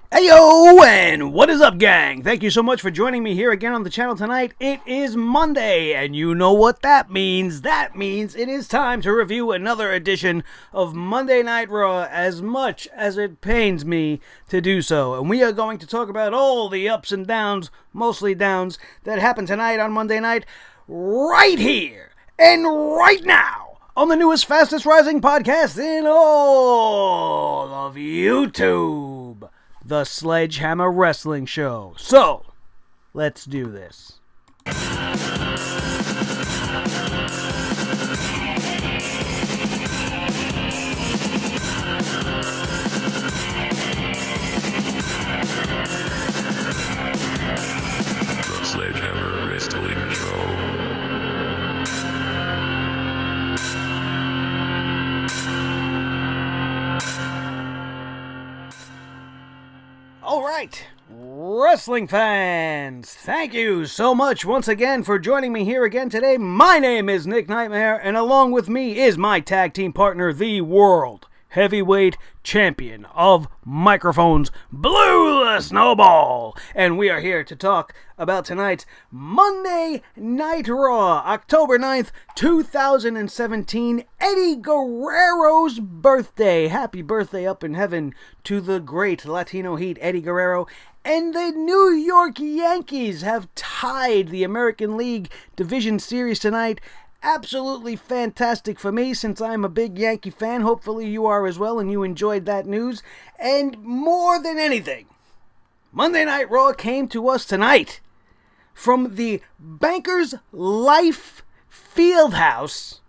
Heyo, and what is up, gang? Thank you so much for joining me here again on the channel tonight. It is Monday, and you know what that means. That means it is time to review another edition of Monday Night Raw, as much as it pains me to do so. And we are going to talk about all the ups and downs, mostly downs, that happened tonight on Monday night, right here and right now, on the newest, fastest rising podcast in all of YouTube, the Sledgehammer Wrestling Show. So, let's do this. The Sledgehammer Wrestling Show. All right, wrestling fans, thank you so much once again for joining me here again today. My name is Nick Nightmare, and along with me is my tag team partner, the World Heavyweight Champion of Microphones, Blue the Snowball. And we are here to talk about tonight's Monday Night Raw, October 9th, 2017, Eddie Guerrero's birthday. Happy birthday up in heaven to the great Latino Heat, Eddie Guerrero. And the New York Yankees have tied the American League Division Series tonight. Absolutely fantastic for me, since I'm a big Yankee fan. Hopefully you are as well, and you enjoyed that news. And more than anything, Monday Night Raw came to us tonight from the Bankers Life Fieldhouse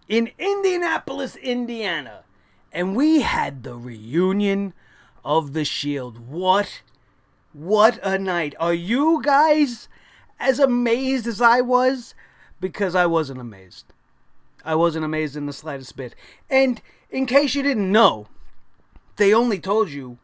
in Indianapolis, Indiana. And we had the reunion of the Shield. What a night. Are you guys as amazed as I was? Because I wasn't amazed. I wasn't amazed in the slightest bit. And in case you didn't know, they only told you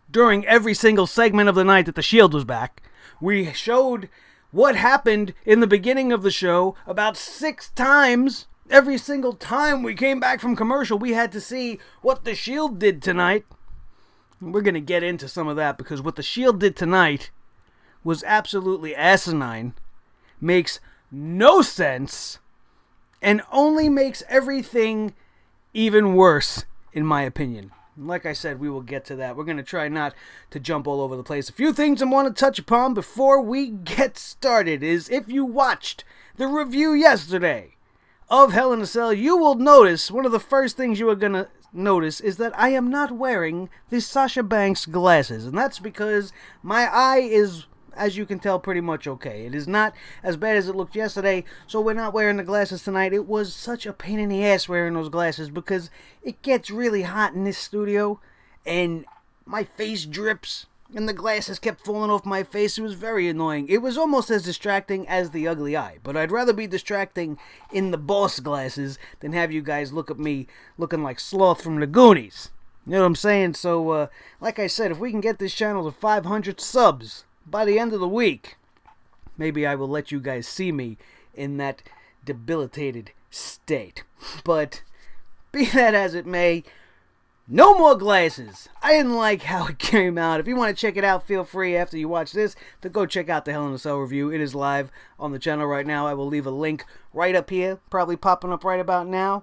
during every single segment of the night that the Shield was back. We showed what happened in the beginning of the show about 6 times. Every single time we came back from commercial, we had to see what the Shield did tonight. And we're going to get into some of that, because what the Shield did tonight was absolutely asinine. Makes no sense, and only makes everything even worse, in my opinion. Like I said, we will get to that. We're going to try not to jump all over the place. A few things I want to touch upon before we get started is, if you watched the review yesterday of Hell in a Cell, you will notice, one of the first things you are going to notice is that I am not wearing the Sasha Banks glasses, and that's because my eye is, as you can tell, pretty much okay. It is not as bad as it looked yesterday, so we're not wearing the glasses tonight. It was such a pain in the ass wearing those glasses, because it gets really hot in this studio, and my face drips, and the glasses kept falling off my face. It was very annoying. It was almost as distracting as the ugly eye, but I'd rather be distracting in the boss glasses than have you guys look at me looking like Sloth from the Goonies. You know what I'm saying? So, like I said, if we can get this channel to 500 subs by the end of the week, maybe I will let you guys see me in that debilitated state. But be that as it may, no more glasses. I didn't like how it came out. If you want to check it out, feel free after you watch this to go check out the Hell in a Cell review. It is live on the channel right now. I will leave a link right up here, probably popping up right about now,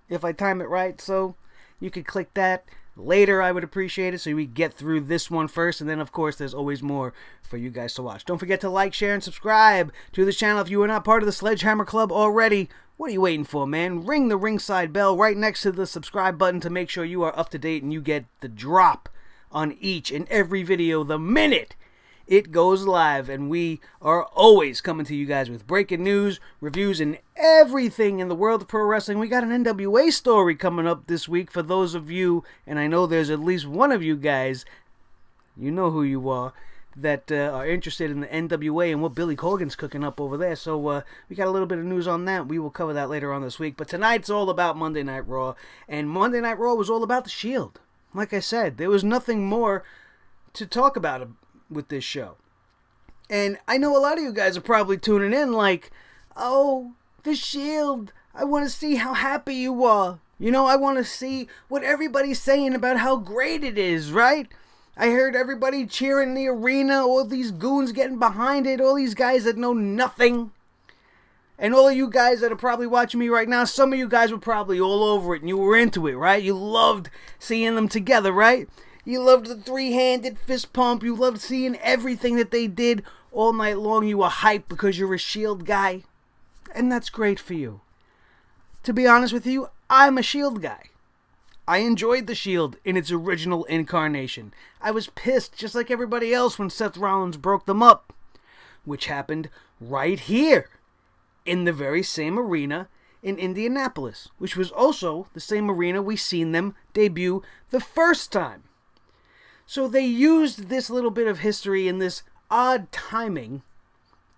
if I time it right. So you could click that. Later, I would appreciate it, so we get through this one first, and then, of course, there's always more for you guys to watch. Don't forget to like, share, and subscribe to this channel if you are not part of the Sledgehammer Club already. What are you waiting for, man? Ring the ringside bell right next to the subscribe button to make sure you are up to date and you get the drop on each and every video the minute it goes live. And we are always coming to you guys with breaking news, reviews, and everything in the world of pro wrestling. We got an NWA story coming up this week for those of you, and I know there's at least one of you guys, you know who you are, that are interested in the NWA and what Billy Corgan's cooking up over there. So we got a little bit of news on that. We will cover that later on this week. But tonight's all about Monday Night Raw, and Monday Night Raw was all about the Shield. Like I said, there was nothing more to talk about with this show. And I know a lot of you guys are probably tuning in like, oh, the Shield, I want to see how happy you are. You know, I want to see what everybody's saying about how great it is, right? I heard everybody cheering in the arena, all these goons getting behind it, all these guys that know nothing. And all of you guys that are probably watching me right now, some of you guys were probably all over it and you were into it, right? You loved seeing them together, right? You loved the three-handed fist pump. You loved seeing everything that they did all night long. You were hyped because you're a Shield guy. And that's great for you. To be honest with you, I'm a Shield guy. I enjoyed the Shield in its original incarnation. I was pissed, just like everybody else, when Seth Rollins broke them up. Which happened right here, in the very same arena in Indianapolis, which was also the same arena we seen them debut the first time. So they used this little bit of history and this odd timing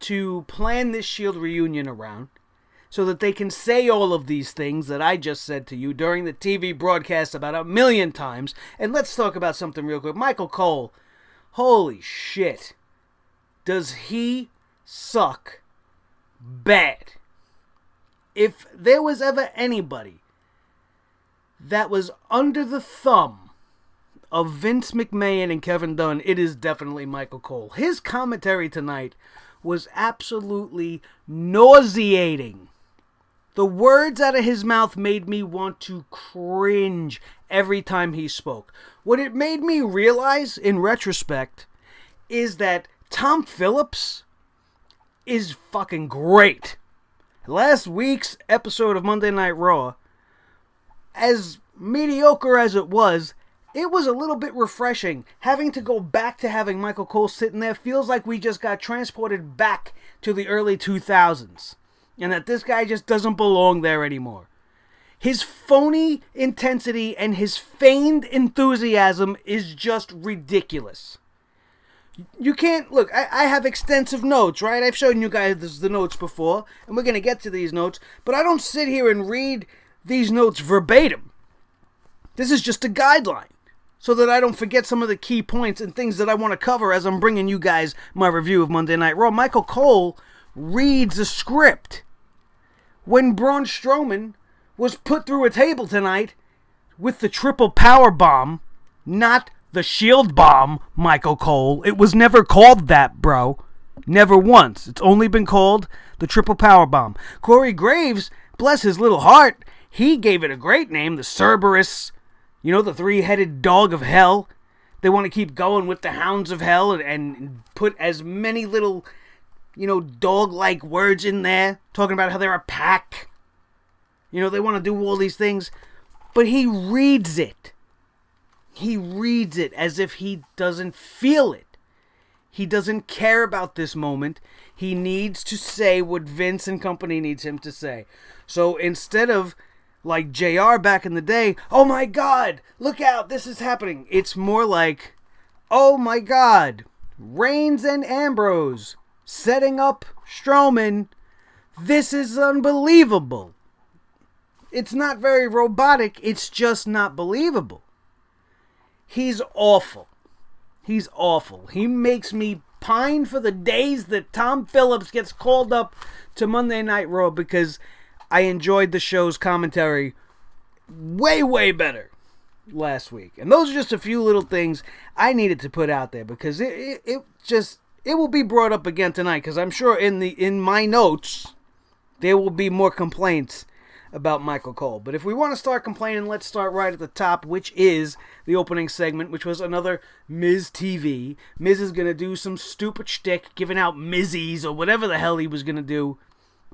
to plan this Shield reunion around so that they can say all of these things that I just said to you during the TV broadcast about 1,000,000 times. And let's talk about something real quick. Michael Cole, holy shit, does he suck bad. If there was ever anybody that was under the thumb of Vince McMahon and Kevin Dunn, it is definitely Michael Cole. His commentary tonight was absolutely nauseating. The words out of his mouth made me want to cringe every time he spoke. What it made me realize, in retrospect, is that Tom Phillips is fucking great. Last week's episode of Monday Night Raw, as mediocre as it was a little bit refreshing. Having to go back to having Michael Cole sitting there feels like we just got transported back to the early 2000s. And that this guy just doesn't belong there anymore. His phony intensity and his feigned enthusiasm is just ridiculous. You can't, look, I have extensive notes, right? I've shown you guys the notes before, and we're going to get to these notes, but I don't sit here and read these notes verbatim. This is just a guideline, so that I don't forget some of the key points and things that I want to cover as I'm bringing you guys my review of Monday Night Raw. Michael Cole reads a script. When Braun Strowman was put through a table tonight with the triple power bomb, not the Shield Bomb, Michael Cole. It was never called that, bro. Never once. It's only been called the Triple Power Bomb. Corey Graves, bless his little heart, he gave it a great name, the Cerberus. You know, the three-headed dog of hell. They want to keep going with the hounds of hell and put as many little, dog-like words in there, talking about how they're a pack. They want to do all these things. But he reads it. He reads it as if he doesn't feel it. He doesn't care about this moment. He needs to say what Vince and company needs him to say. So instead of, like JR back in the day, oh my God, look out, this is happening. It's more like, oh my God, Reigns and Ambrose setting up Strowman. This is unbelievable. It's not very robotic. It's just not believable. He's awful. He's awful. He makes me pine for the days that Tom Phillips gets called up to Monday Night Raw because I enjoyed the show's commentary way, way better last week. And those are just a few little things I needed to put out there because it will be brought up again tonight because I'm sure in my notes there will be more complaints about Michael Cole. But if we want to start complaining, let's start right at the top, which is the opening segment, which was another Miz TV. Miz is going to do some stupid shtick, giving out Mizzies or whatever the hell he was going to do.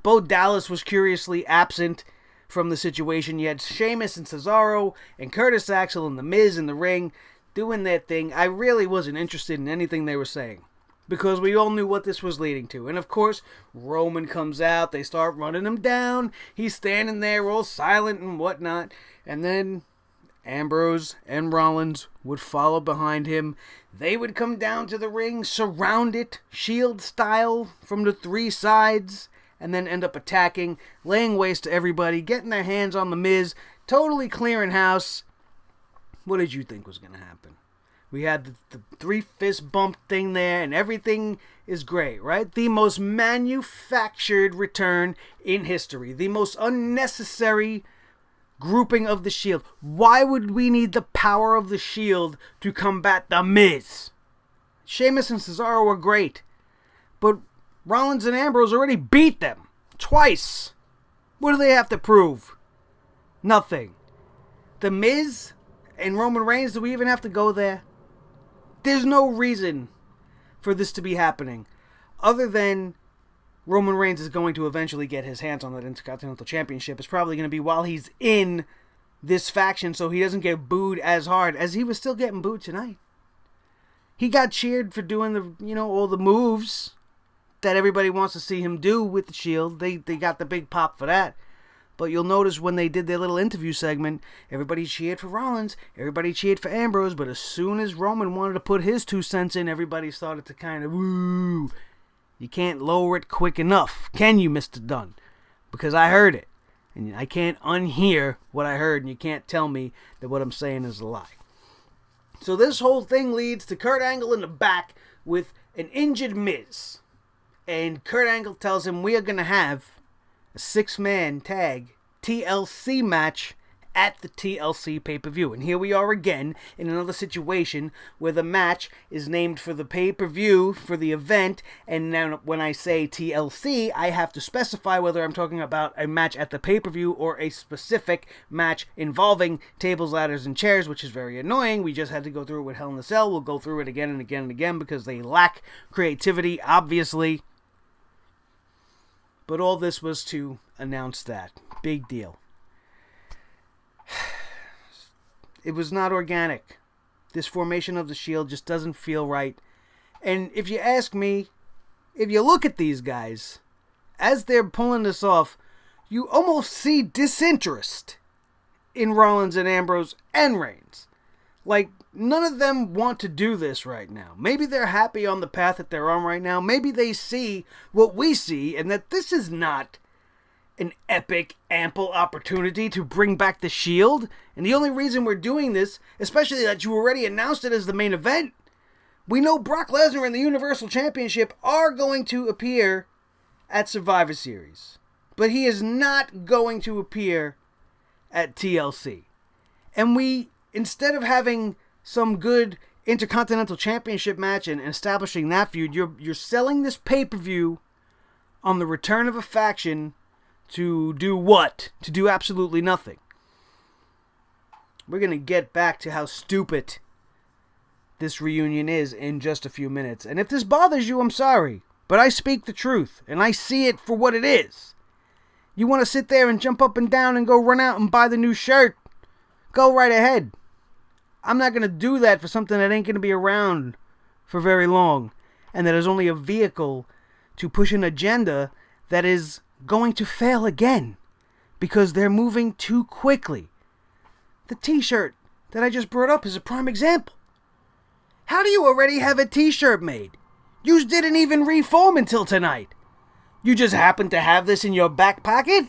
Bo Dallas was curiously absent from the situation. You had Sheamus and Cesaro and Curtis Axel and The Miz in the ring doing their thing. I really wasn't interested in anything they were saying, because we all knew what this was leading to. And of course, Roman comes out, they start running him down, he's standing there all silent and whatnot, and then Ambrose and Rollins would follow behind him. They would come down to the ring, surround it, Shield style, from the three sides, and then end up attacking, laying waste to everybody, getting their hands on The Miz, totally clearing house. What did you think was going to happen? We had the three fist bump thing there, and everything is great, right? The most manufactured return in history. The most unnecessary grouping of the Shield. Why would we need the power of the Shield to combat The Miz? Sheamus and Cesaro were great, but Rollins and Ambrose already beat them twice. What do they have to prove? Nothing. The Miz and Roman Reigns, do we even have to go there? There's no reason for this to be happening other than Roman Reigns is going to eventually get his hands on that Intercontinental Championship. It's probably going to be while he's in this faction so he doesn't get booed as hard as he was still getting booed tonight. He got cheered for doing all the moves that everybody wants to see him do with the Shield. They got the big pop for that. But you'll notice when they did their little interview segment, everybody cheered for Rollins, everybody cheered for Ambrose, but as soon as Roman wanted to put his 2 cents in, everybody started to kind of, woo. You can't lower it quick enough, can you, Mr. Dunn? Because I heard it, and I can't unhear what I heard, and you can't tell me that what I'm saying is a lie. So this whole thing leads to Kurt Angle in the back with an injured Miz. And Kurt Angle tells him we are going to have a 6-man tag TLC match at the TLC pay-per-view. And here we are again in another situation where the match is named for the pay-per-view for the event. And now when I say TLC, I have to specify whether I'm talking about a match at the pay-per-view or a specific match involving tables, ladders, and chairs, which is very annoying. We just had to go through it with Hell in a Cell. We'll go through it again and again and again because they lack creativity, obviously. But all this was to announce that. Big deal. It was not organic. This formation of the Shield just doesn't feel right. And if you ask me, if you look at these guys, as they're pulling this off, you almost see disinterest in Rollins and Ambrose and Reigns. Like, none of them want to do this right now. Maybe they're happy on the path that they're on right now. Maybe they see what we see and that this is not an epic, ample opportunity to bring back the Shield. And the only reason we're doing this, especially that you already announced it as the main event, we know Brock Lesnar and the Universal Championship are going to appear at Survivor Series. But he is not going to appear at TLC. And we, instead of having some good Intercontinental Championship match and establishing that feud, you're selling this pay-per-view on the return of a faction to do what? To do absolutely nothing. We're going to get back to how stupid this reunion is in just a few minutes. And if this bothers you, I'm sorry. But I speak the truth, and I see it for what it is. You want to sit there and jump up and down and go run out and buy the new shirt? Go right ahead. I'm not going to do that for something that ain't going to be around for very long. And that is only a vehicle to push an agenda that is going to fail again because they're moving too quickly. The t-shirt that I just brought up is a prime example. How do you already have a t-shirt made? You didn't even reform until tonight. You just happen to have this in your back pocket?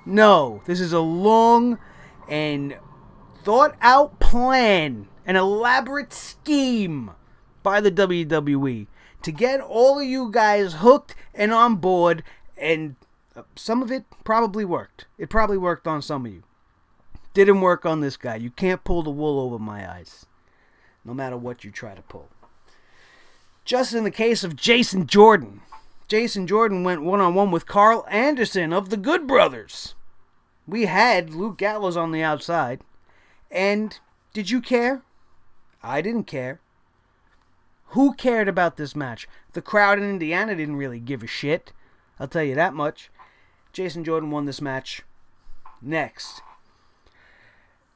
No, this is a long and thought out plan, an elaborate scheme by the WWE to get all of you guys hooked and on board. And some of it probably worked. It probably worked on some of you. Didn't work on this guy. You can't pull the wool over my eyes, no matter what you try to pull. Just in the case of Jason Jordan. Jason Jordan went one-on-one with Carl Anderson of the Good Brothers. We had Luke Gallows on the outside. And did you care? I didn't care. Who cared about this match? The crowd in Indiana didn't really give a shit. I'll tell you that much. Jason Jordan won this match. Next.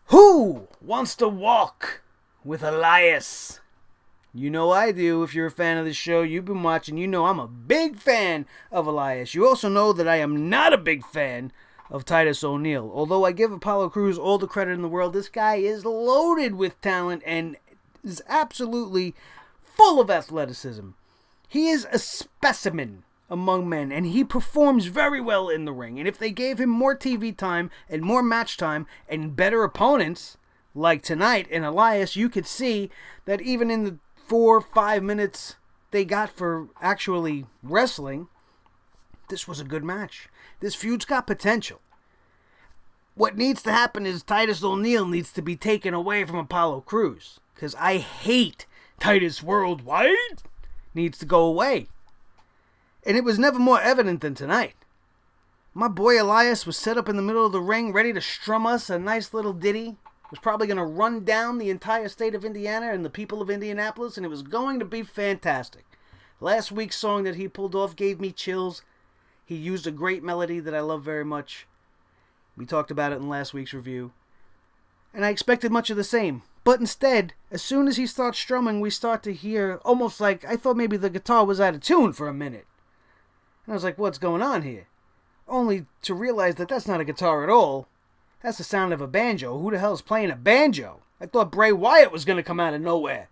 Who wants to walk with Elias? You know I do. If you're a fan of the show, you've been watching, you know I'm a big fan of Elias. You also know that I am not a big fan of Titus O'Neil. Although I give Apollo Crews all the credit in the world, this guy is loaded with talent and is absolutely full of athleticism. He is a specimen among men, and he performs very well in the ring. And if they gave him more TV time and more match time and better opponents, like tonight in Elias, you could see that even in the 4 or 5 minutes they got for actually wrestling, this was a good match. This feud's got potential. what needs to happen is Titus O'Neil needs to be taken away from Apollo Crews. Because I hate Titus Worldwide. Needs to go away. And it was never more evident than tonight. My boy Elias was set up in the middle of the ring, ready to strum us a nice little ditty. Was probably going to run down the entire state of Indiana and the people of Indianapolis, and it was going to be fantastic. Last week's song that he pulled off gave me chills. He used a great melody that I love very much. We talked about it in last week's review. And I expected much of the same. But instead, as soon as he starts strumming, we start to hear almost like, I thought maybe the guitar was out of tune for a minute. And I was like, what's going on here? Only to realize that that's not a guitar at all. That's the sound of a banjo. Who the hell is playing a banjo? I thought Bray Wyatt was going to come out of nowhere.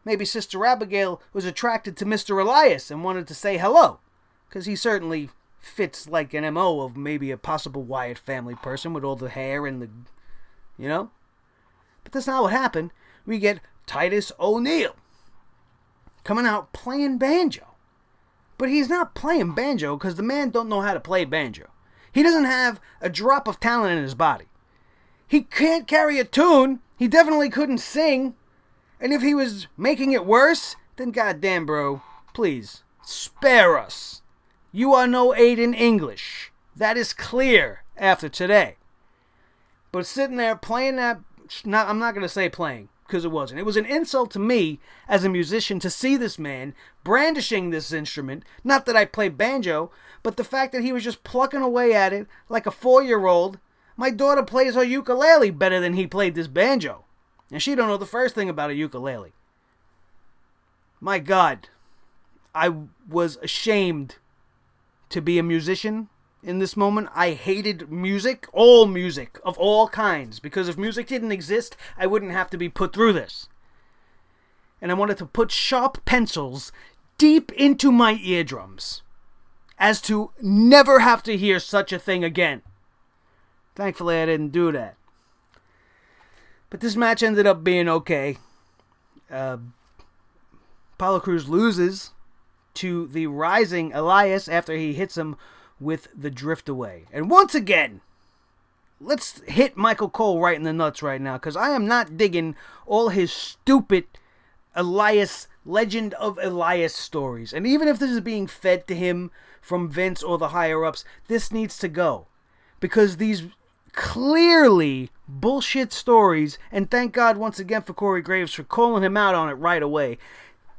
Maybe Sister Abigail was attracted to Mr. Elias and wanted to say hello. Because he certainly fits like an MO of maybe a possible Wyatt family person with all the hair and the, you know? But that's not what happened. We get Titus O'Neil coming out playing banjo. But he's not playing banjo because the man don't know how to play banjo. He doesn't have a drop of talent in his body. He can't carry a tune. He definitely couldn't sing. And if he was making it worse, then goddamn, bro, please, spare us. You are no aid in English. That is clear after today. But sitting there playing that, I'm not going to say playing, because it wasn't. It was an insult to me as a musician to see this man brandishing this instrument. Not that I play banjo, but the fact that he was just plucking away at it like a 4-year-old. My daughter plays her ukulele better than he played this banjo. And she don't know the first thing about a ukulele. My God, I was ashamed to be a musician in this moment. I hated music of all kinds, because if music didn't exist, I wouldn't have to be put through this. And I wanted to put sharp pencils deep into my eardrums as to never have to hear such a thing again. Thankfully, I didn't do that. But this match ended up being okay. Apollo Crews loses to the rising Elias after he hits him with the drift away. And once again, let's hit Michael Cole right in the nuts right now, because I am not digging all his stupid Elias, Legend of Elias stories. And even if this is being fed to him from Vince or the higher-ups, this needs to go. Because these clearly bullshit stories, and thank God once again for Corey Graves for calling him out on it right away.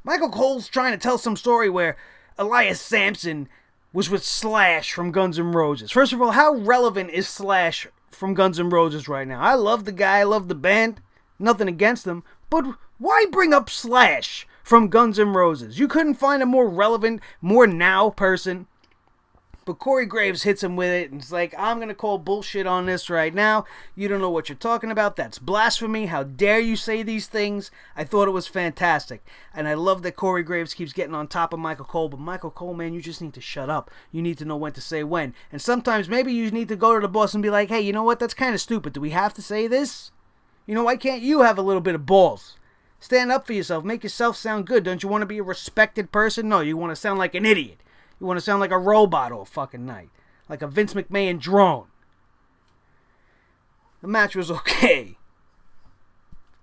Michael Cole's trying to tell some story where Elias Sampson was with Slash from Guns N' Roses. First of all, how relevant is Slash from Guns N' Roses right now? I love the guy, I love the band, nothing against them, but why bring up Slash from Guns N' Roses? You couldn't find a more relevant, more now person. But Corey Graves hits him with it, and it's like, I'm going to call bullshit on this right now. You don't know what you're talking about. That's blasphemy. How dare you say these things? I thought it was fantastic. And I love that Corey Graves keeps getting on top of Michael Cole. But Michael Cole, man, you just need to shut up. You need to know when to say when. And sometimes maybe you need to go to the boss and be like, hey, you know what? That's kind of stupid. Do we have to say this? You know, why can't you have a little bit of balls? Stand up for yourself. Make yourself sound good. Don't you want to be a respected person? No, you want to sound like an idiot. You want to sound like a robot all fucking night. Like a Vince McMahon drone. The match was okay.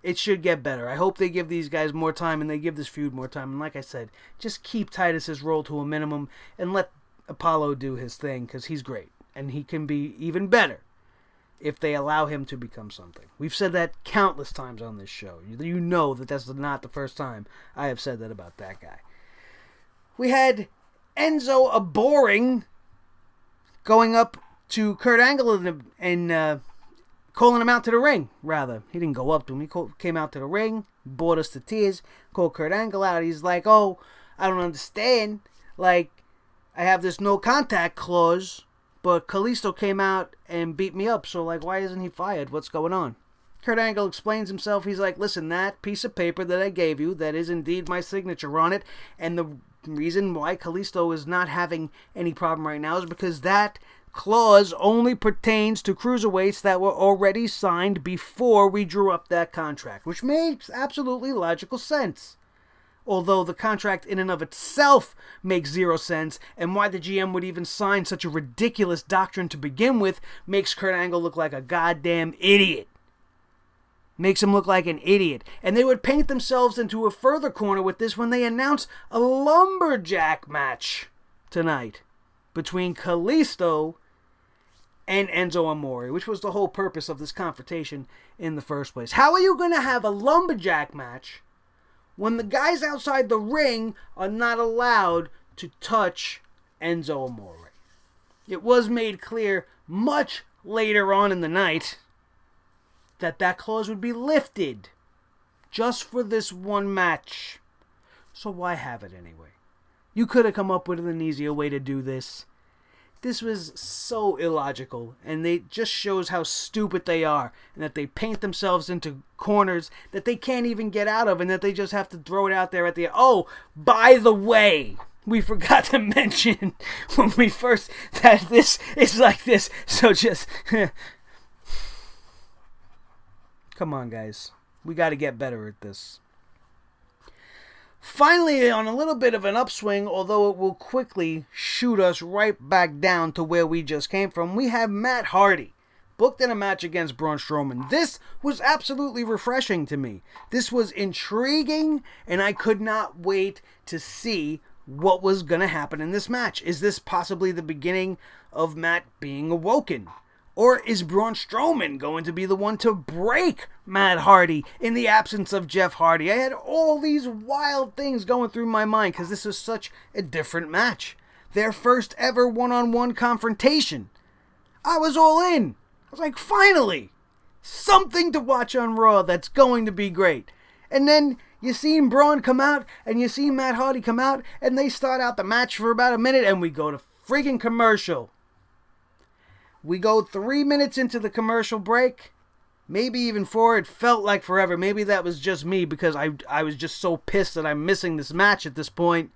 It should get better. I hope they give these guys more time and they give this feud more time. And like I said, just keep Titus's role to a minimum and let Apollo do his thing, because he's great. And he can be even better if they allow him to become something. We've said that countless times on this show. You know that that's not the first time I have said that about that guy. We had Enzo Boring going up to Kurt Angle and calling him out to the ring, rather. He didn't go up to him. He came out to the ring, bored us to tears, called Kurt Angle out. He's like, oh, I don't understand. Like, I have this no contact clause, but Kalisto came out and beat me up, so, like, why isn't he fired? What's going on? Kurt Angle explains himself. He's like, listen, that piece of paper that I gave you, that is indeed my signature on it, and the reason why Kalisto is not having any problem right now is because that clause only pertains to cruiserweights that were already signed before we drew up that contract, which makes absolutely logical sense. although the contract in and of itself makes zero sense, and why the GM would even sign such a ridiculous doctrine to begin with makes Kurt Angle look like a goddamn idiot. Makes him look like an idiot. And they would paint themselves into a further corner with this when they announce a lumberjack match tonight between Kalisto and Enzo Amore, which was the whole purpose of this confrontation in the first place. How are you going to have a lumberjack match when the guys outside the ring are not allowed to touch Enzo Amore? It was made clear much later on in the night that clause would be lifted just for this one match. So why have it anyway? You could have come up with an easier way to do this. This was so illogical, and it just shows how stupid they are, and that they paint themselves into corners that they can't even get out of, and that they just have to throw it out there at the end. Oh, by the way, we forgot to mention when we first that this is like this, so just come on, guys. We got to get better at this. Finally, on a little bit of an upswing, although it will quickly shoot us right back down to where we just came from, we have Matt Hardy, booked in a match against Braun Strowman. This was absolutely refreshing to me. This was intriguing, and I could not wait to see what was going to happen in this match. Is this possibly the beginning of Matt being awoken? Or is Braun Strowman going to be the one to break Matt Hardy in the absence of Jeff Hardy? I had all these wild things going through my mind because this was such a different match. Their first ever one-on-one confrontation. I was all in. I was like, finally! Something to watch on Raw that's going to be great. And then you see Braun come out and you see Matt Hardy come out and they start out the match for about a minute and we go to friggin' commercial. We go 3 minutes into the commercial break, maybe even 4. It felt like forever. Maybe that was just me because I was just so pissed that I'm missing this match at this point.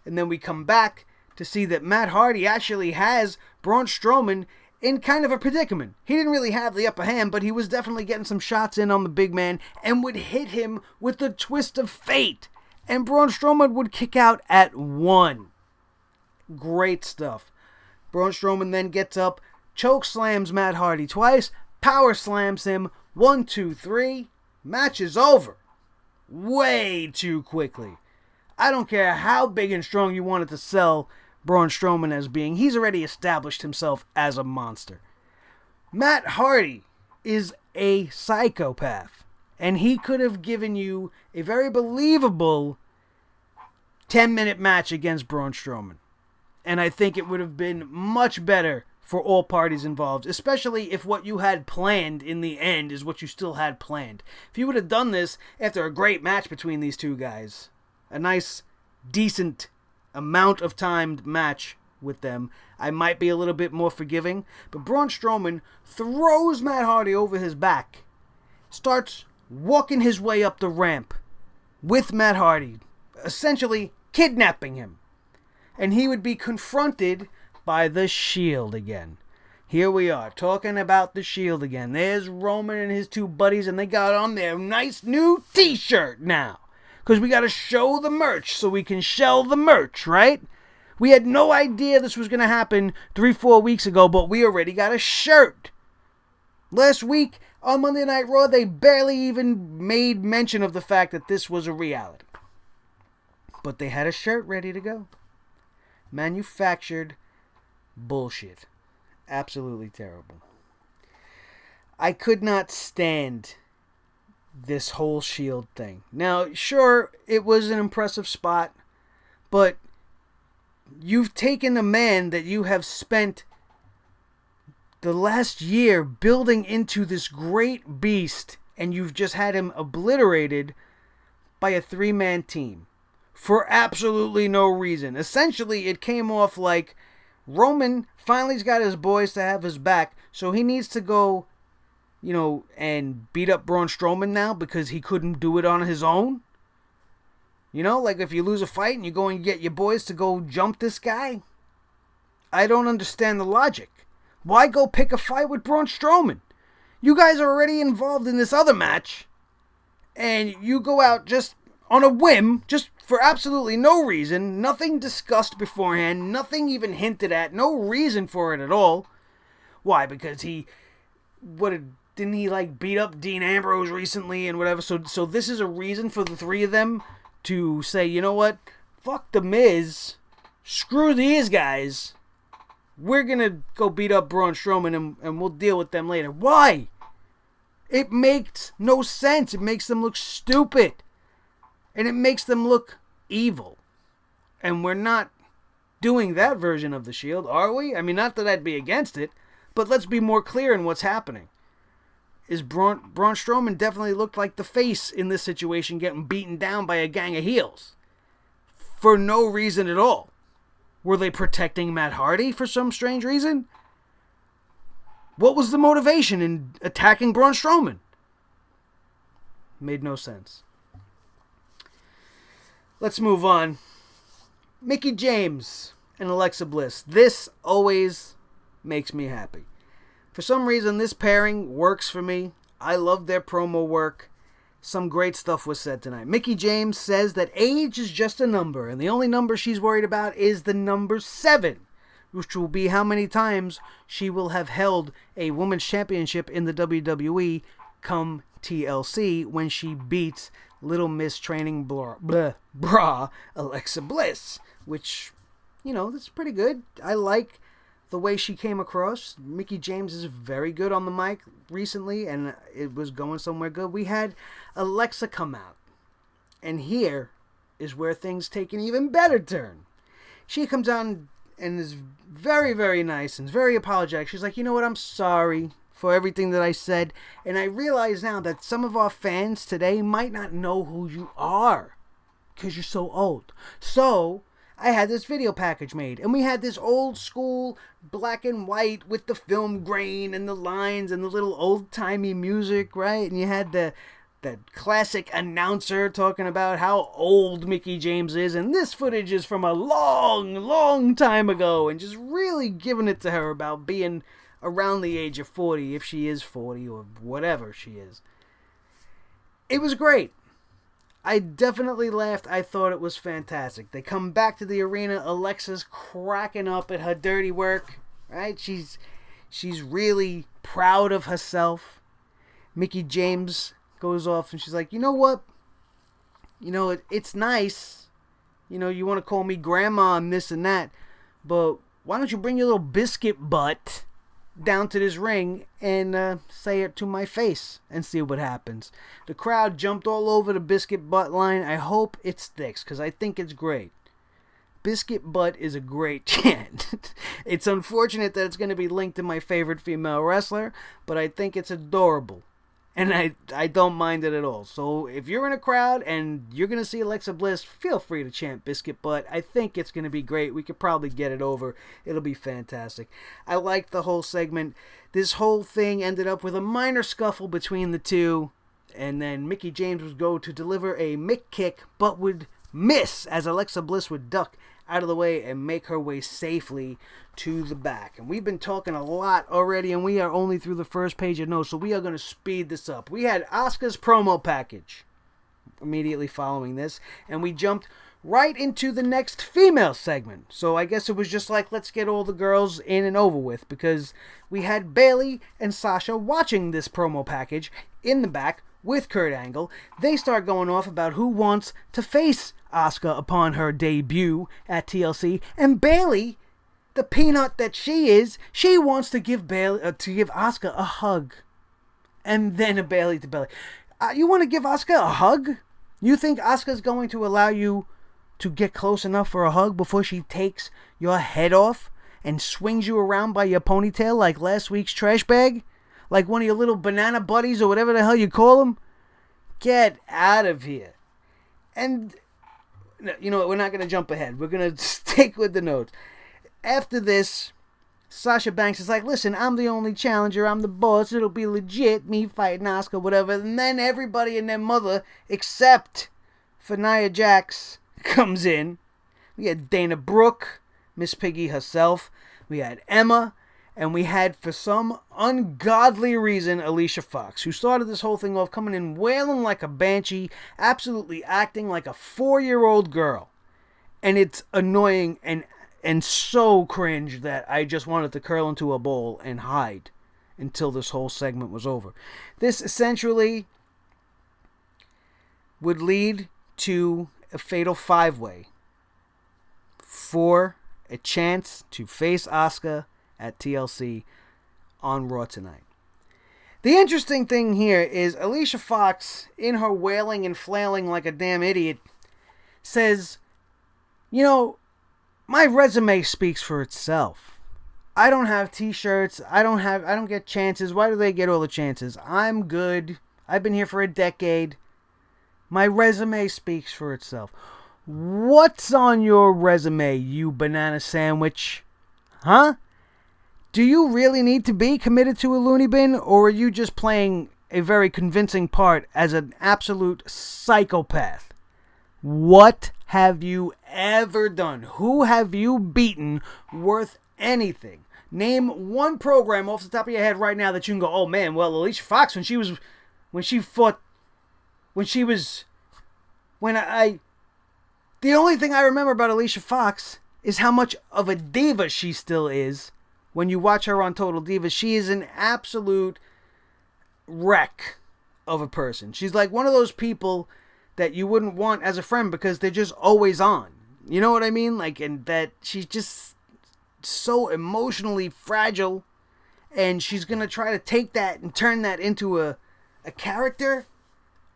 And then we come back to see that Matt Hardy actually has Braun Strowman in kind of a predicament. He didn't really have the upper hand, but he was definitely getting some shots in on the big man and would hit him with the twist of fate. And Braun Strowman would kick out at 1. Great stuff. Braun Strowman then gets up, choke slams Matt Hardy twice, power slams him, 1, 2, 3. Match is over. Way too quickly. I don't care how big and strong you wanted to sell Braun Strowman as being. He's already established himself as a monster. Matt Hardy is a psychopath. And he could have given you a very believable 10-minute match against Braun Strowman. And I think it would have been much better for all parties involved, especially if what you had planned in the end is what you still had planned. If you would have done this after a great match between these two guys, a nice, decent amount of timed match with them, I might be a little bit more forgiving. But Braun Strowman throws Matt Hardy over his back, starts walking his way up the ramp with Matt Hardy, essentially kidnapping him. And he would be confronted by the Shield again. Here we are, talking about the Shield again. There's Roman and his two buddies, and they got on their nice new t-shirt now. Because we got to show the merch so we can shell the merch, right? We had no idea this was going to happen 3-4 weeks ago, but we already got a shirt. Last week, on Monday Night Raw, they barely even made mention of the fact that this was a reality. But they had a shirt ready to go. Manufactured bullshit. Absolutely terrible. I could not stand this whole Shield thing. Now, sure, it was an impressive spot, but you've taken a man that you have spent the last year building into this great beast, and you've just had him obliterated by a 3-man team. For absolutely no reason. Essentially, it came off like Roman finally's got his boys to have his back, so he needs to go, and beat up Braun Strowman now because he couldn't do it on his own. Like if you lose a fight and you go and get your boys to go jump this guy. I don't understand the logic. Why go pick a fight with Braun Strowman? You guys are already involved in this other match, and you go out just on a whim, just for absolutely no reason, nothing discussed beforehand, nothing even hinted at, no reason for it at all. Why? Because didn't he like beat up Dean Ambrose recently and whatever? So this is a reason for the three of them to say, you know what? Fuck the Miz. Screw these guys. We're gonna go beat up Braun Strowman and we'll deal with them later. Why? It makes no sense. It makes them look stupid. And it makes them look evil. And we're not doing that version of the Shield, are we? I mean, not that I'd be against it, but let's be more clear in what's happening. Is Braun Strowman definitely looked like the face in this situation, getting beaten down by a gang of heels. For no reason at all. Were they protecting Matt Hardy for some strange reason? What was the motivation in attacking Braun Strowman? Made no sense. Let's move on. Mickie James and Alexa Bliss. This always makes me happy. For some reason, this pairing works for me. I love their promo work. Some great stuff was said tonight. Mickie James says that age is just a number, and the only number she's worried about is the number 7, which will be how many times she will have held a women's championship in the WWE come TLC when she beats Little Miss Training Bra Alexa Bliss, which, you know, that's pretty good. I like the way she came across. Mickie James is very good on the mic recently, and it was going somewhere good. We had Alexa come out, and here is where things take an even better turn. She comes out and is very, very nice and is very apologetic. She's like, you know what, I'm sorry for everything that I said, and I realize now that some of our fans today might not know who you are because you're so old. So I had this video package made, and we had this old school black and white with the film grain and the lines and the little old-timey music, right? And you had the classic announcer talking about how old Mickie James is, and this footage is from a long, long time ago, and just really giving it to her about being around the age of 40, if she is 40 or whatever she is. It was great. I definitely laughed. I thought it was fantastic. They come back to the arena. Alexa's cracking up at her dirty work, right? She's really proud of herself. Mickie James goes off and she's like, you know what? You know, it's nice. You know, you want to call me grandma and this and that, but why don't you bring your little biscuit butt down to this ring and say it to my face and see what happens. The crowd jumped all over the biscuit butt line. I hope it sticks because I think it's great. Biscuit butt is a great chant. It's unfortunate that it's going to be linked to my favorite female wrestler, but I think it's adorable. And I don't mind it at all. So if you're in a crowd and you're going to see Alexa Bliss, feel free to chant biscuit butt. I think it's going to be great. We could probably get it over. It'll be fantastic. I liked the whole segment. This whole thing ended up with a minor scuffle between the two. And then Mickie James would go to deliver a Mick kick, but would miss as Alexa Bliss would duck out of the way and make her way safely to the back. And we've been talking a lot already, and we are only through the first page of notes, so we are going to speed this up. We had Asuka's promo package immediately following this, and we jumped right into the next female segment. So I guess it was just like, let's get all the girls in and over with, because we had Bayley and Sasha watching this promo package in the back with Kurt Angle. They start going off about who wants to face Asuka upon her debut at TLC, and Bayley, the peanut that she is, she wants to give Asuka a hug, and then a Bayley to Bayley. You want to give Asuka a hug? You think Asuka's going to allow you to get close enough for a hug before she takes your head off and swings you around by your ponytail like last week's trash bag? Like one of your little banana buddies or whatever the hell you call them? Get out of here. And you know what, we're not going to jump ahead. We're going to stick with the notes. After this, Sasha Banks is like, listen, I'm the only challenger. I'm the boss. It'll be legit, me fighting Asuka, whatever. And then everybody and their mother, except for Nia Jax, comes in. We had Dana Brooke, Miss Piggy herself. We had Emma. And we had, for some ungodly reason, Alicia Fox, who started this whole thing off coming in wailing like a banshee, absolutely acting like a 4-year-old girl. And it's annoying and so cringe that I just wanted to curl into a bowl and hide until this whole segment was over. This essentially would lead to a fatal 5-way for a chance to face Asuka at TLC on Raw tonight. The interesting thing here is Alicia Fox, in her wailing and flailing like a damn idiot, says, you know, my resume speaks for itself. I don't have t-shirts. I don't get chances. Why do they get all the chances? I'm good. I've been here for a decade. My resume speaks for itself. What's on your resume, you banana sandwich? Huh? Do you really need to be committed to a loony bin, or are you just playing a very convincing part as an absolute psychopath? What have you ever done? Who have you beaten worth anything? Name one program off the top of your head right now that you can go, oh man, well, Alicia Fox, the only thing I remember about Alicia Fox is how much of a diva she still is. When you watch her on Total Divas, she is an absolute wreck of a person. She's like one of those people that you wouldn't want as a friend because they're just always on. You know what I mean? Like, and that she's just so emotionally fragile, and she's going to try to take that and turn that into a character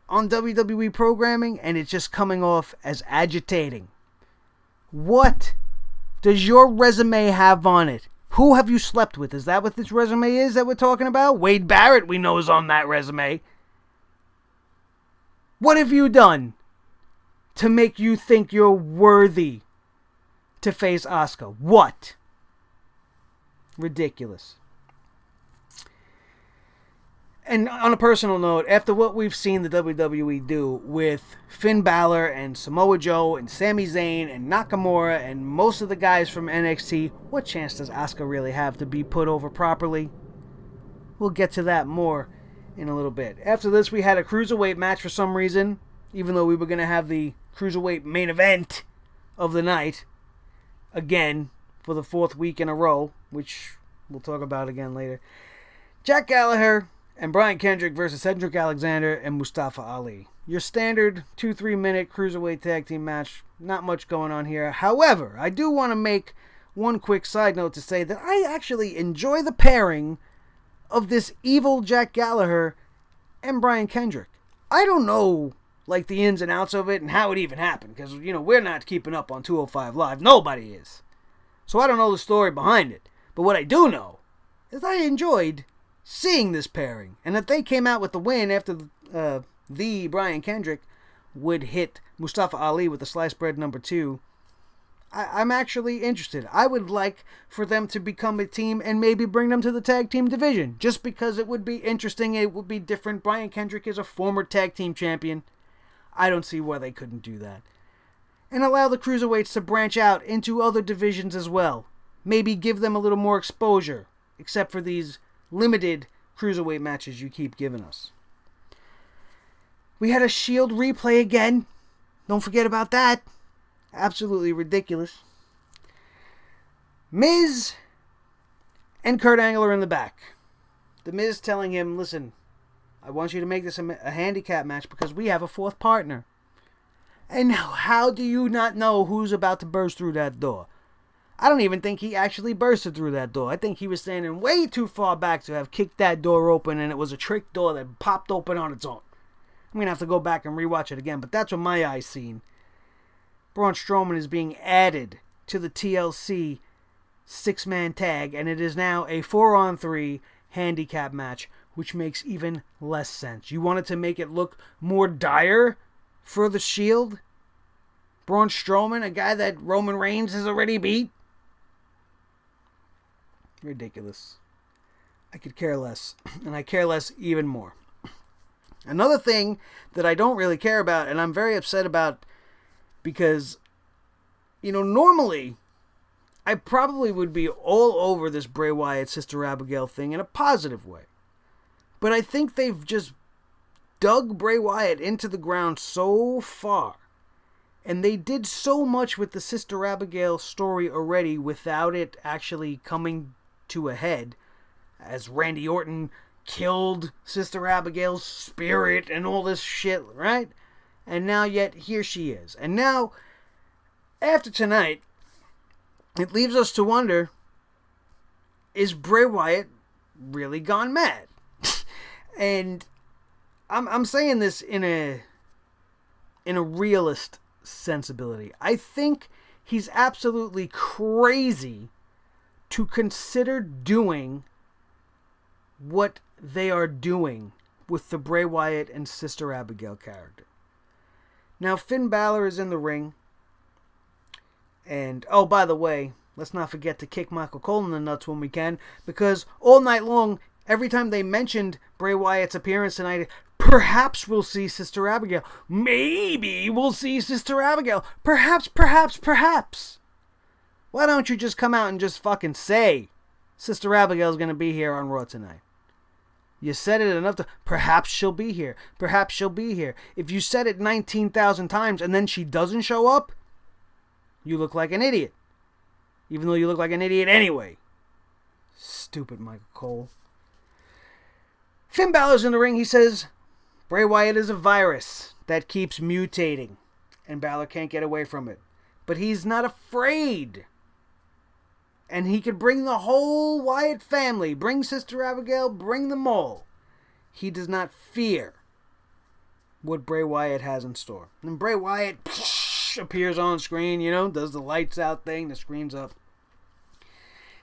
on WWE programming, and it's just coming off as agitating. What does your resume have on it? Who have you slept with? Is that what this resume is that we're talking about? Wade Barrett, we know, is on that resume. What have you done to make you think you're worthy to face Asuka? What? Ridiculous. And on a personal note, after what we've seen the WWE do with Finn Balor and Samoa Joe and Sami Zayn and Nakamura and most of the guys from NXT, what chance does Asuka really have to be put over properly? We'll get to that more in a little bit. After this, we had a Cruiserweight match for some reason, even though we were going to have the Cruiserweight main event of the night again for the 4th week in a row, which we'll talk about again later. Jack Gallagher and Brian Kendrick versus Cedric Alexander and Mustafa Ali. Your standard 2-3 minute Cruiserweight tag team match. Not much going on here. However, I do want to make one quick side note to say that I actually enjoy the pairing of this evil Jack Gallagher and Brian Kendrick. I don't know, like, the ins and outs of it and how it even happened, because, you know, we're not keeping up on 205 Live. Nobody is. So I don't know the story behind it. But what I do know is I enjoyed seeing this pairing, and that they came out with the win after the Brian Kendrick would hit Mustafa Ali with the sliced bread number 2. I'm actually interested. I would like for them to become a team and maybe bring them to the tag team division, just because it would be interesting. It would be different. Brian Kendrick is a former tag team champion. I don't see why they couldn't do that. And allow the Cruiserweights to branch out into other divisions as well. Maybe give them a little more exposure, except for these limited Cruiserweight matches you keep giving us. We had a Shield replay again. Don't forget about that. Absolutely ridiculous. Miz and Kurt Angle are in the back. The Miz telling him, listen, I want you to make this a handicap match because we have a 4th partner. And how do you not know who's about to burst through that door? I don't even think he actually bursted through that door. I think he was standing way too far back to have kicked that door open, and it was a trick door that popped open on its own. I'm going to have to go back and rewatch it again, but that's what my eyes seen. Braun Strowman is being added to the TLC 6-man tag, and it is now a 4-on-3 handicap match, which makes even less sense. You wanted to make it look more dire for the Shield? Braun Strowman, a guy that Roman Reigns has already beat? Ridiculous. I could care less, and I care less even more. Another thing that I don't really care about, and I'm very upset about, because, you know, normally I probably would be all over this Bray Wyatt Sister Abigail thing in a positive way. But I think they've just dug Bray Wyatt into the ground so far. And they did so much with the Sister Abigail story already without it actually coming to a head. As Randy Orton killed Sister Abigail's spirit and all this shit, right? And now yet here she is. And now, after tonight, it leaves us to wonder, is Bray Wyatt really gone mad? And I'm saying this in a realist sensibility. I think he's absolutely crazy to consider doing what they are doing with the Bray Wyatt and Sister Abigail character. Now, Finn Balor is in the ring. And, oh, by the way, let's not forget to kick Michael Cole in the nuts when we can, because all night long, every time they mentioned Bray Wyatt's appearance tonight, perhaps we'll see Sister Abigail. Maybe we'll see Sister Abigail. Perhaps. Why don't you just come out and just fucking say Sister Abigail's going to be here on Raw tonight? You said it enough to... Perhaps she'll be here. If you said it 19,000 times and then she doesn't show up, you look like an idiot. Even though you look like an idiot anyway. Stupid Michael Cole. Finn Balor's in the ring. He says Bray Wyatt is a virus that keeps mutating. And Balor can't get away from it. But he's not afraid. And he could bring the whole Wyatt family. Bring Sister Abigail. Bring them all. He does not fear what Bray Wyatt has in store. And Bray Wyatt appears on screen, does the lights out thing, the screen's up.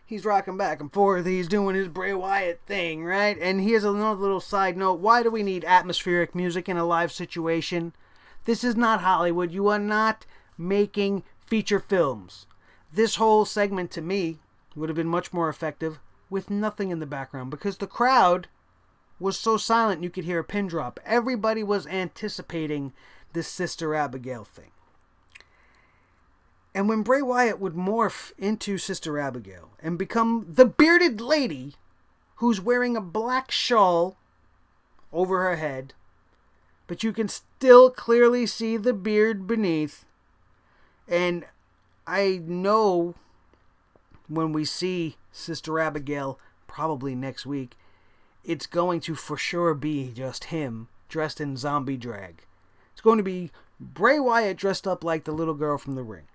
He's rocking back and forth, he's doing his Bray Wyatt thing, right? And here's another little side note. Why do we need atmospheric music in a live situation? This is not Hollywood. You are not making feature films. This whole segment, to me, would have been much more effective with nothing in the background, because the crowd was so silent you could hear a pin drop. Everybody was anticipating this Sister Abigail thing. And when Bray Wyatt would morph into Sister Abigail and become the bearded lady who's wearing a black shawl over her head, but you can still clearly see the beard beneath. And I know when we see Sister Abigail, probably next week, it's going to for sure be just him dressed in zombie drag. It's going to be Bray Wyatt dressed up like the little girl from the ring.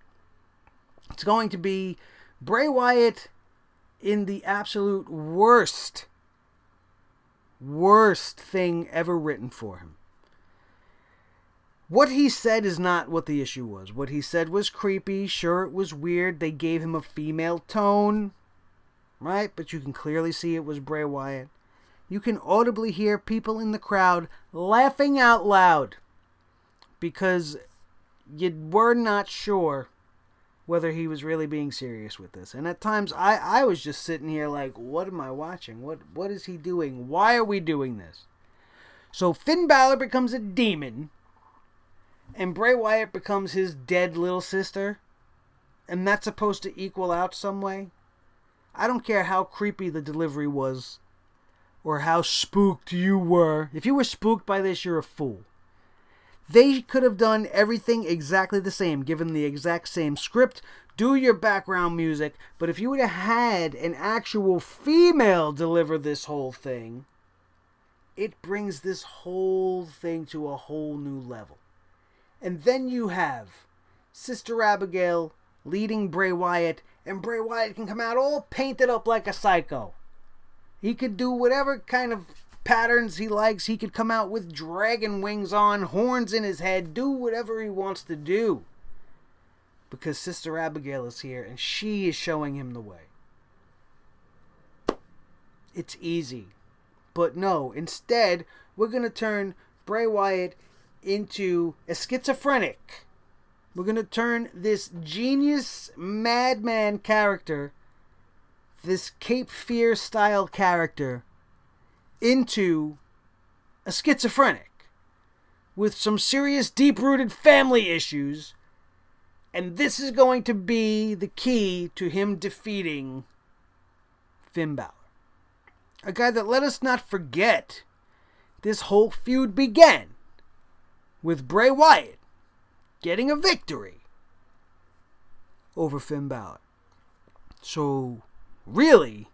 It's going to be Bray Wyatt in the absolute worst thing ever written for him. What he said is not what the issue was. What he said was creepy. Sure, it was weird. They gave him a female tone, right? But you can clearly see it was Bray Wyatt. You can audibly hear people in the crowd laughing out loud because you were not sure whether he was really being serious with this. And at times, I was just sitting here like, what am I watching? What is he doing? Why are we doing this? So Finn Balor becomes a demon, and Bray Wyatt becomes his dead little sister, and that's supposed to equal out some way. I don't care how creepy the delivery was, or how spooked you were. If you were spooked by this, you're a fool. They could have done everything exactly the same, given the exact same script, do your background music, but if you would have had an actual female deliver this whole thing, it brings this whole thing to a whole new level. And then you have Sister Abigail leading Bray Wyatt, and Bray Wyatt can come out all painted up like a psycho. He could do whatever kind of patterns he likes. He could come out with dragon wings on, horns in his head, do whatever he wants to do. Because Sister Abigail is here and she is showing him the way. It's easy. But no, instead, we're going to turn Bray Wyatt into a schizophrenic. We're going to turn this genius madman character, this Cape Fear style character, into a schizophrenic with some serious deep-rooted family issues And this is going to be the key to him defeating Finn Balor. A guy that, let us not forget, this whole feud began with Bray Wyatt getting a victory over Finn Balor. So, really,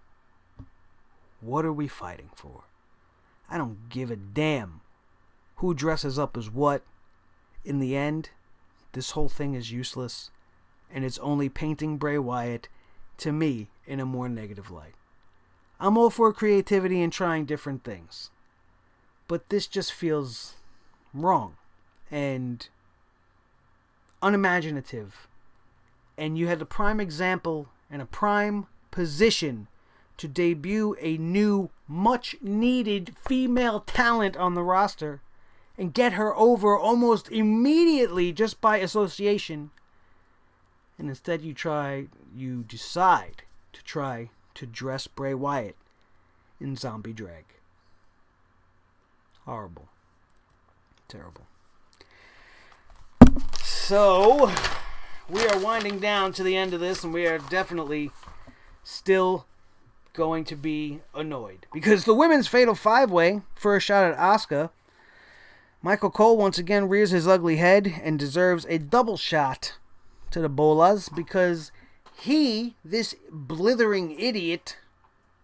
what are we fighting for? I don't give a damn who dresses up as what. In the end, this whole thing is useless, and it's only painting Bray Wyatt, to me, in a more negative light. I'm all for creativity and trying different things, but this just feels wrong and unimaginative. And you had a prime example and a prime position to debut a new, much-needed female talent on the roster and get her over almost immediately just by association. And instead you decide to try to dress Bray Wyatt in zombie drag. Horrible. Terrible. So, we are winding down to the end of this, and we are definitely still going to be annoyed. Because the women's Fatal 5-Way, for a shot at Asuka, Michael Cole once again rears his ugly head and deserves a double shot to the bolas because he, this blithering idiot,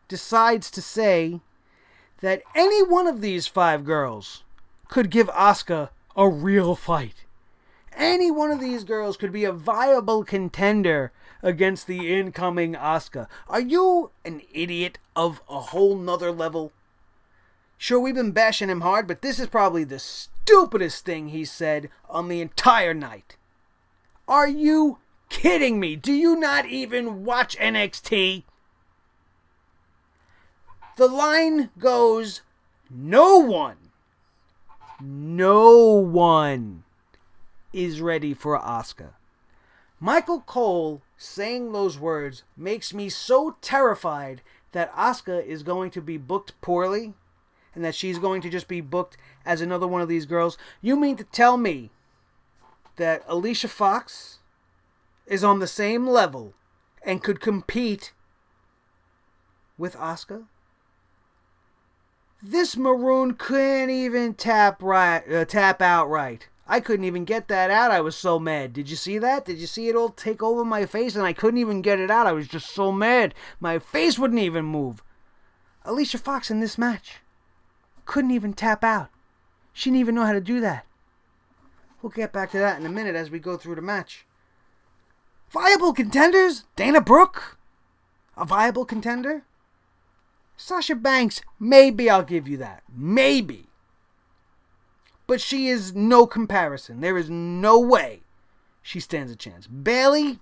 decides to say that any one of these 5 girls could give Asuka a real fight. Any one of these girls could be a viable contender against the incoming Asuka. Are you an idiot of a whole nother level? Sure, we've been bashing him hard, but this is probably the stupidest thing he said on the entire night. Are you kidding me? Do you not even watch NXT? The line goes, no one is ready for Asuka. Michael Cole saying those words makes me so terrified that Asuka is going to be booked poorly and that she's going to just be booked as another one of these girls. You mean to tell me that Alicia Fox is on the same level and could compete with Asuka? This maroon couldn't even tap out right. I couldn't even get that out. I was so mad. Did you see that? Did you see it all take over my face? And I couldn't even get it out. I was just so mad. My face wouldn't even move. Alicia Fox in this match couldn't even tap out. She didn't even know how to do that. We'll get back to that in a minute as we go through the match. Viable contenders? Dana Brooke? A viable contender? Sasha Banks, maybe I'll give you that. Maybe. But she is no comparison. There is no way she stands a chance. Bayley?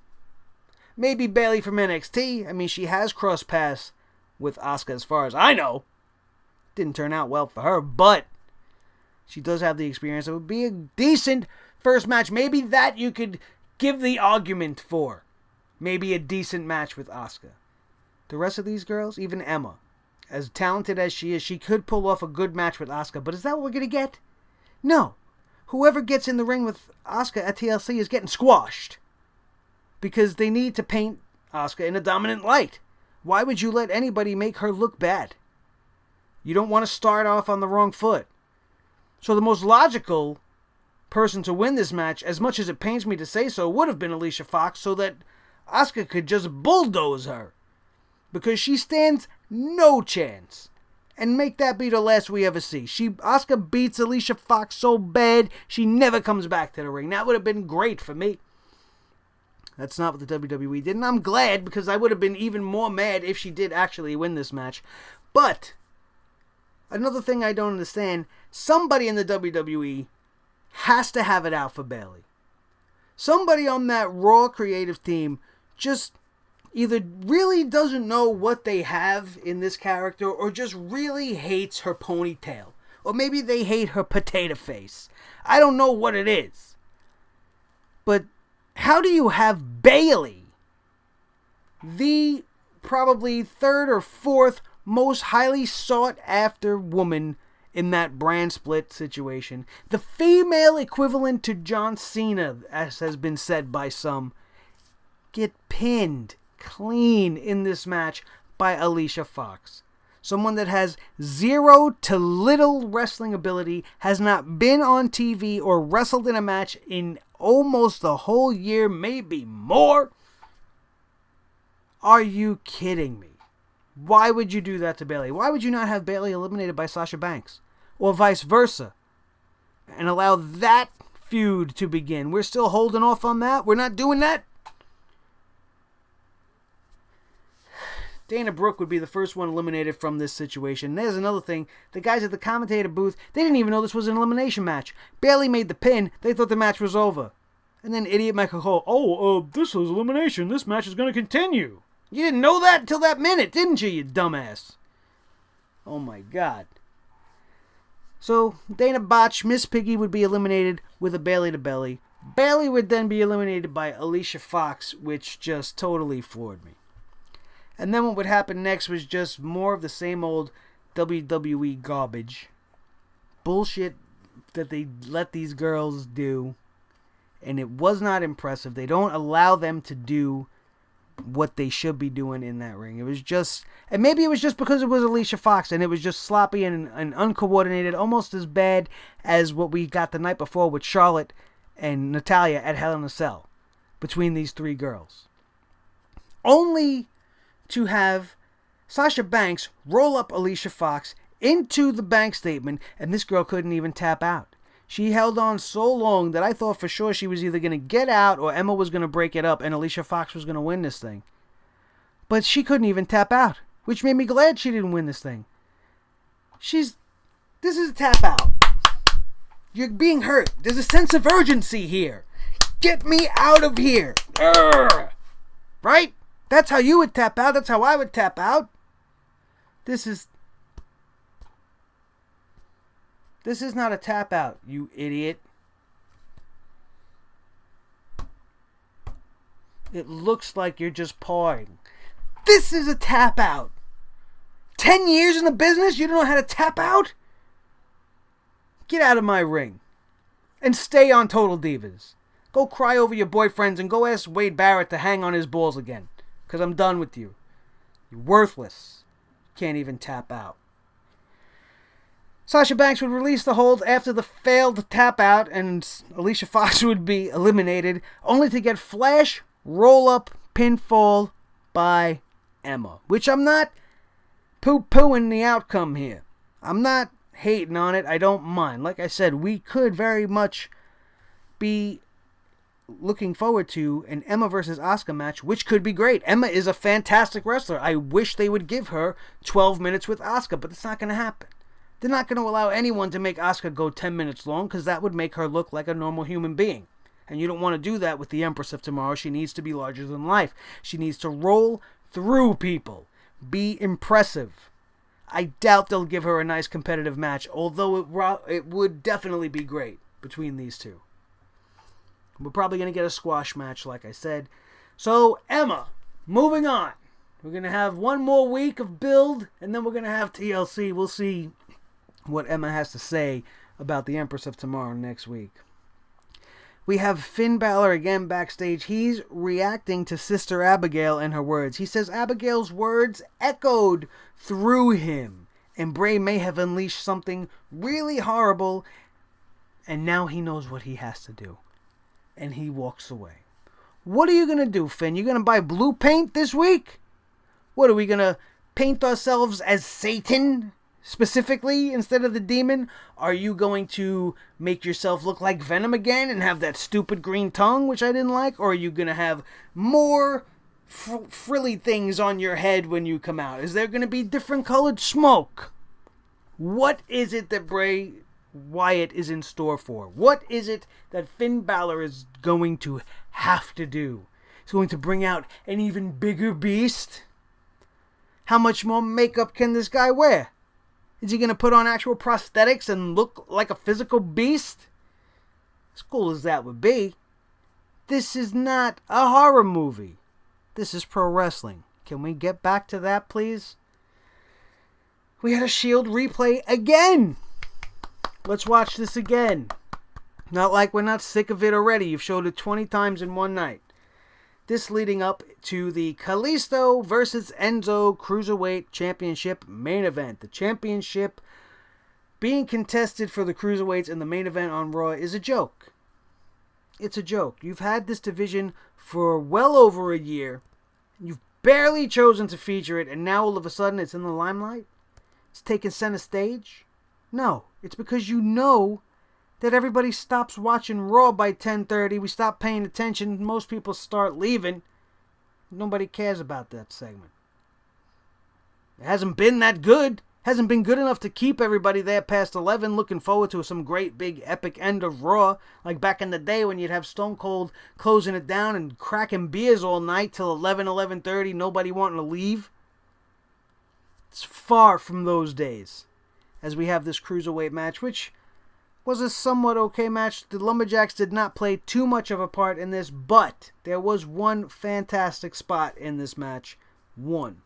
Maybe Bayley from NXT. I mean, she has crossed paths with Asuka as far as I know. Didn't turn out well for her, but she does have the experience. It would be a decent first match. Maybe that you could give the argument for. Maybe a decent match with Asuka. The rest of these girls, even Emma, as talented as she is, she could pull off a good match with Asuka. But is that what we're going to get? No. Whoever gets in the ring with Asuka at TLC is getting squashed. Because they need to paint Asuka in a dominant light. Why would you let anybody make her look bad? You don't want to start off on the wrong foot. So the most logical person to win this match, as much as it pains me to say so, would have been Alicia Fox, so that Asuka could just bulldoze her. Because she stands no chance. And make that be the last we ever see. Asuka beats Alicia Fox so bad, she never comes back to the ring. That would have been great for me. That's not what the WWE did, and I'm glad, because I would have been even more mad if she did actually win this match. But another thing I don't understand, somebody in the WWE has to have it out for Bayley. Somebody on that Raw creative team just either really doesn't know what they have in this character or just really hates her ponytail. Or maybe they hate her potato face. I don't know what it is. But how do you have Bayley, the probably third or fourth most highly sought after woman in that brand split situation. The female equivalent to John Cena, as has been said by some, get pinned clean in this match by Alicia Fox. Someone that has zero to little wrestling ability, has not been on TV or wrestled in a match in almost a whole year, maybe more. Are you kidding me? Why would you do that to Bayley? Why would you not have Bayley eliminated by Sasha Banks? Or vice versa? And allow that feud to begin. We're still holding off on that? We're not doing that? Dana Brooke would be the first one eliminated from this situation. There's another thing. The guys at the commentator booth, they didn't even know this was an elimination match. Bayley made the pin. They thought the match was over. And then idiot Michael Cole, this was elimination. This match is going to continue. You didn't know that until that minute, didn't you, you dumbass? Oh my God. So, Dana Botch, Miss Piggy would be eliminated with a Bayley to belly. Bayley would then be eliminated by Alicia Fox, which just totally floored me. And then what would happen next was just more of the same old WWE garbage. Bullshit that they let these girls do. And it was not impressive. They don't allow them to do what they should be doing in that ring. It was just... And maybe it was just because it was Alicia Fox and it was just sloppy and uncoordinated. Almost as bad as what we got the night before with Charlotte and Natalya at Hell in a Cell. Between these three girls. Only to have Sasha Banks roll up Alicia Fox into the bank statement, and this girl couldn't even tap out. She held on so long that I thought for sure she was either going to get out or Emma was going to break it up and Alicia Fox was going to win this thing. But she couldn't even tap out, which made me glad she didn't win this thing. This is a tap out. You're being hurt. There's a sense of urgency here. Get me out of here. Urgh. Right? That's how you would tap out. That's how I would tap out. This is not a tap out, you idiot. It looks like you're just pawing. This is a tap out. 10 years in the business, you don't know how to tap out? Get out of my ring. And stay on Total Divas. Go cry over your boyfriends and go ask Wade Barrett to hang on his balls again. Because I'm done with you. You're worthless. Can't even tap out. Sasha Banks would release the hold after the failed tap out, and Alicia Fox would be eliminated, only to get flash roll-up pinfall by Emma. Which I'm not poo-pooing the outcome here. I'm not hating on it. I don't mind. Like I said, we could very much be looking forward to an Emma versus Asuka match, which could be great. Emma is a fantastic wrestler. I wish they would give her 12 minutes with Asuka, but it's not going to happen. They're not going to allow anyone to make Asuka go 10 minutes long because that would make her look like a normal human being. And you don't want to do that with the Empress of Tomorrow. She needs to be larger than life. She needs to roll through people. Be impressive. I doubt they'll give her a nice competitive match, although it would definitely be great between these two. We're probably going to get a squash match, like I said. So, Emma, moving on. We're going to have one more week of build, and then we're going to have TLC. We'll see what Emma has to say about the Empress of Tomorrow next week. We have Finn Balor again backstage. He's reacting to Sister Abigail and her words. He says Abigail's words echoed through him, and Bray may have unleashed something really horrible, and now he knows what he has to do. And he walks away. What are you going to do, Finn? You going to buy blue paint this week? What, are we going to paint ourselves as Satan specifically instead of the demon? Are you going to make yourself look like Venom again and have that stupid green tongue, which I didn't like? Or are you going to have more frilly things on your head when you come out? Is there going to be different colored smoke? What is it that Bray Wyatt is in store for? What is it that Finn Balor is going to have to do? He's going to bring out an even bigger beast? How much more makeup can this guy wear? Is he going to put on actual prosthetics and look like a physical beast? As cool as that would be. This is not a horror movie. This is pro wrestling. Can we get back to that, please? We had a Shield replay again. Let's watch this again. Not like we're not sick of it already. You've showed it 20 times in one night. This leading up to the Kalisto versus Enzo Cruiserweight Championship main event. The championship being contested for the Cruiserweights in the main event on Raw is a joke. It's a joke. You've had this division for well over a year. You've barely chosen to feature it, and now all of a sudden it's in the limelight? It's taking center stage? No, it's because you know that everybody stops watching Raw by 10:30. We stop paying attention. Most people start leaving. Nobody cares about that segment. It hasn't been that good. Hasn't been good enough to keep everybody there past 11 looking forward to some great big epic end of Raw. Like back in the day when you'd have Stone Cold closing it down and cracking beers all night till 11:30, nobody wanting to leave. It's far from those days as we have this Cruiserweight match, which was a somewhat okay match. The Lumberjacks did not play too much of a part in this, but there was one fantastic spot in this match. One.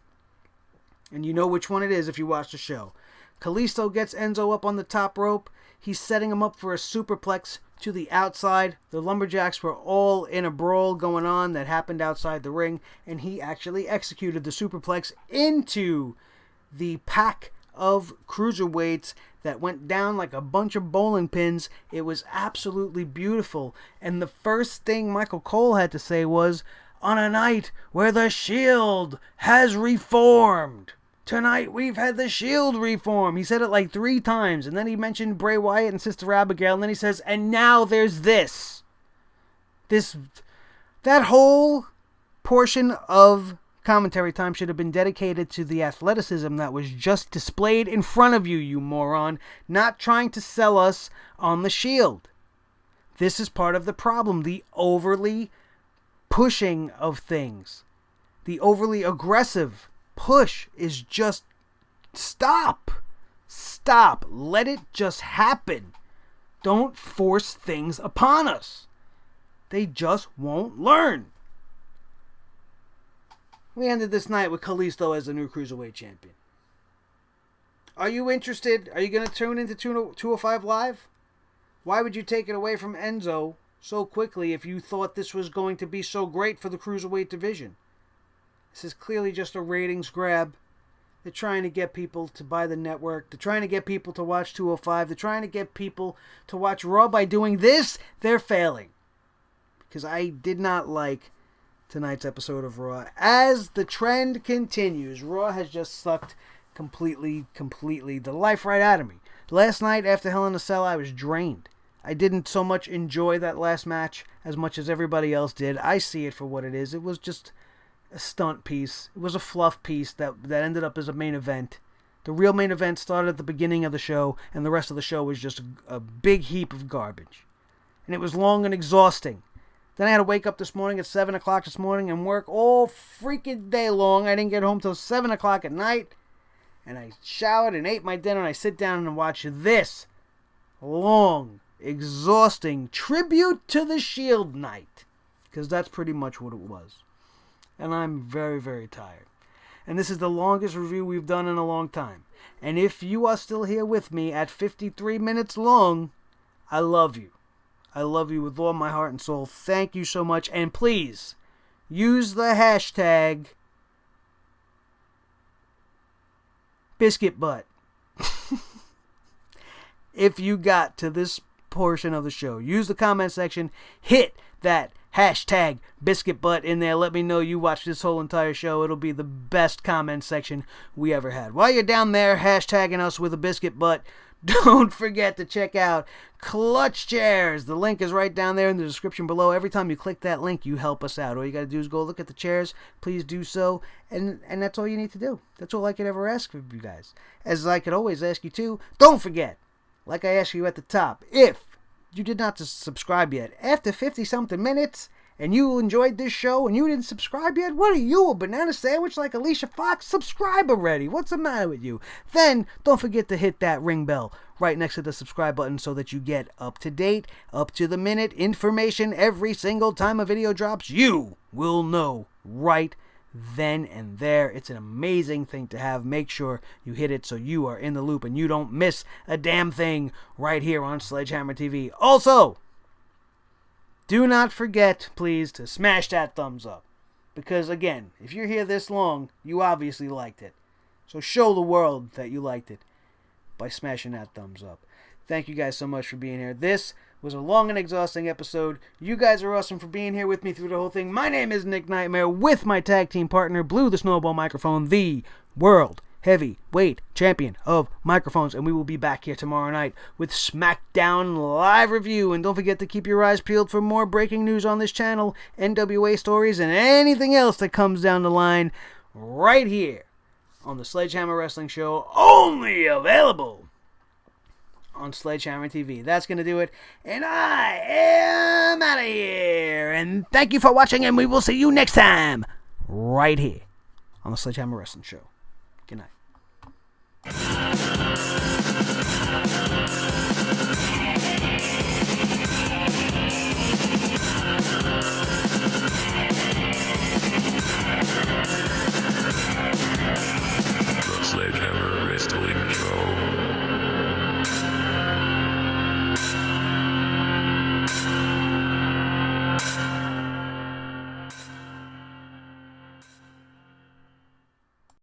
And you know which one it is if you watch the show. Kalisto gets Enzo up on the top rope. He's setting him up for a superplex to the outside. The Lumberjacks were all in a brawl going on that happened outside the ring, and he actually executed the superplex into the pack of cruiserweights that went down like a bunch of bowling pins. It was absolutely beautiful. And the first thing Michael Cole had to say was, on a night where the Shield has reformed. Tonight we've had the Shield reform. He said it like 3 times. And then he mentioned Bray Wyatt and Sister Abigail. And then he says, and now there's this. That whole portion of commentary time should have been dedicated to the athleticism that was just displayed in front of you, you moron, not trying to sell us on the Shield. This is part of the problem, the overly pushing of things. The overly aggressive push is just stop. Stop. Let it just happen. Don't force things upon us. They just won't learn. We ended this night with Kalisto as the new Cruiserweight Champion. Are you interested? Are you going to tune into 205 Live? Why would you take it away from Enzo so quickly if you thought this was going to be so great for the Cruiserweight division? This is clearly just a ratings grab. They're trying to get people to buy the network. They're trying to get people to watch 205. They're trying to get people to watch Raw. By doing this, they're failing. Because I did not like tonight's episode of Raw. As the trend continues, Raw has just sucked completely the life right out of me. Last night after Hell in a Cell, I was drained. I didn't so much enjoy that last match as much as everybody else did. I see it for what it is. It was just a stunt piece. It was a fluff piece that ended up as a main event. The real main event started at the beginning of the show, and the rest of the show was just a big heap of garbage. And it was long and exhausting. Then I had to wake up this morning at 7 o'clock this morning and work all freaking day long. I didn't get home till 7 o'clock at night. And I showered and ate my dinner, and I sit down and watch this long, exhausting tribute to the Shield night. Because that's pretty much what it was. And I'm very, very tired. And this is the longest review we've done in a long time. And if you are still here with me at 53 minutes long, I love you. I love you with all my heart and soul. Thank you so much. And please, use the hashtag BiscuitButt. If you got to this portion of the show, use the comment section. Hit that hashtag BiscuitButt in there. Let me know you watched this whole entire show. It'll be the best comment section we ever had. While you're down there hashtagging us with a biscuit butt, don't forget to check out Clutch Chairs. The link is right down there in the description below. Every time you click that link, you help us out. All you got to do is go look at the chairs. Please do so. And that's all you need to do. That's all I could ever ask of you guys. As I could always ask you too, don't forget, like I asked you at the top, if you did not subscribe yet, after 50-something minutes, and you enjoyed this show and you didn't subscribe yet, what are you, a banana sandwich like Alicia Fox? Subscribe already. What's the matter with you? Then, don't forget to hit that ring bell right next to the subscribe button so that you get up-to-date, up-to-the-minute information every single time a video drops. You will know right then and there. It's an amazing thing to have. Make sure you hit it so you are in the loop and you don't miss a damn thing right here on Sledgehammer TV. Also, do not forget, please, to smash that thumbs up. Because, again, if you're here this long, you obviously liked it. So show the world that you liked it by smashing that thumbs up. Thank you guys so much for being here. This was a long and exhausting episode. You guys are awesome for being here with me through the whole thing. My name is Nick Nightmare with my tag team partner, Blue the Snowball Microphone, the World Heavyweight Champion of Microphones. And we will be back here tomorrow night with SmackDown Live Review. And don't forget to keep your eyes peeled for more breaking news on this channel, NWA stories, and anything else that comes down the line right here on the Sledgehammer Wrestling Show, only available on Sledgehammer TV. That's going to do it. And I am out of here. And thank you for watching, and we will see you next time right here on the Sledgehammer Wrestling Show. Good night.